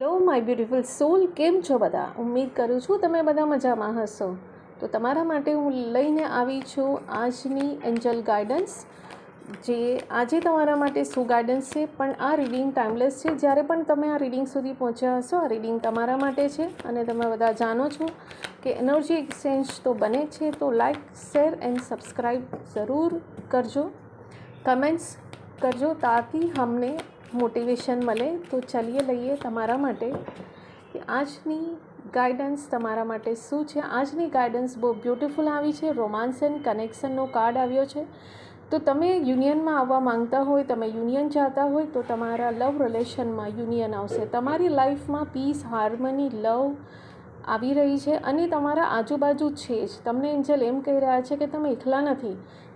Hello my beautiful સોલ, કેમ છો બધા? ઉમ્મીદ કરું છું તમે બધા મજામાં હશો. તો તમારા માટે હું લઈને આવી છું આજની એન્જલ ગાઈડન્સ. જે આજે તમારા માટે શું ગાઈડન્સ છે, પણ આ રીડિંગ ટાઈમલેસ છે. જ્યારે પણ તમે આ રીડિંગ સુધી પહોંચ્યા હશો, આ રીડિંગ તમારા માટે છે. અને તમે બધા જાણો છો કે એનર્જી એક્સચેન્જ તો બને છે. તો લાઈક, શેર એન્ડ સબસ્ક્રાઈબ ज़रूर करजो, कमेंट्स करजो ताकि हमने मोटिवेशन મળે. તો ચલીએ લઈએ તમારા માટે કે આજની ગાઈડન્સ તમારા માટે શું છે. આજની ગાઈડન્સ બહુ બ્યુટિફુલ આવી છે. રોમાન્સ એન્ડ કનેક્શનનો કાર્ડ આવ્યો છે. તો તમે યુનિયનમાં આવવા માંગતા હોય, તમે યુનિયન ચાહતા હોય, તો તમારા લવ રિલેશનમાં યુનિયન આવશે. તમારી લાઈફમાં પીસ, હાર્મની, લવ આવી રહી છે. અને તમારા આજુબાજુ છે જ. તમને એન્જલ એમ કહી રહ્યા છે કે તમે એકલા નથી.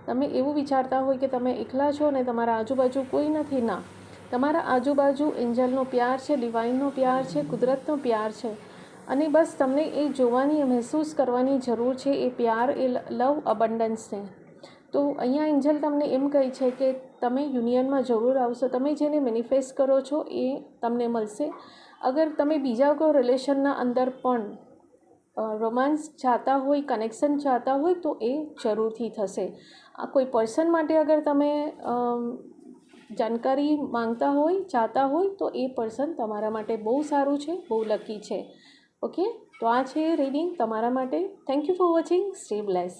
તમે એવું વિચારતા હોય કે તમે એકલા છો અને તમારા આજુબાજુ કોઈ નથી. ના, તમારા આજુબાજુ એન્જલનો પ્યાર છે, ડિવાઇનનો પ્યાર છે, કુદરતનો પ્યાર છે. અને બસ તમને એ જોવાની, મહેસૂસ કરવાની જરૂર છે, એ પ્યાર, એ લવ અબન્ડન્સને. તો અહીંયા એન્જલ તમને એમ કહે છે કે તમે યુનિયનમાં જરૂર આવશો. તમે જેને મેનિફેસ્ટ કરો છો એ તમને મળશે. અગર તમે બીજા કોઈ રિલેશનના અંદર પણ રોમાન્સ ચાહતા હોય, કનેક્શન ચાહતા હોય, તો એ જરૂરથી થશે. આ કોઈ પર્સન માટે અગર તમે જાણકારી માંગતા હોય, ચાહતા હોય, તો એ પર્સન તમારા માટે બહુ સારું છે, બહુ લકી છે. ઓકે, તો આ છે રીડિંગ તમારા માટે. Thank you for watching. Stay bless.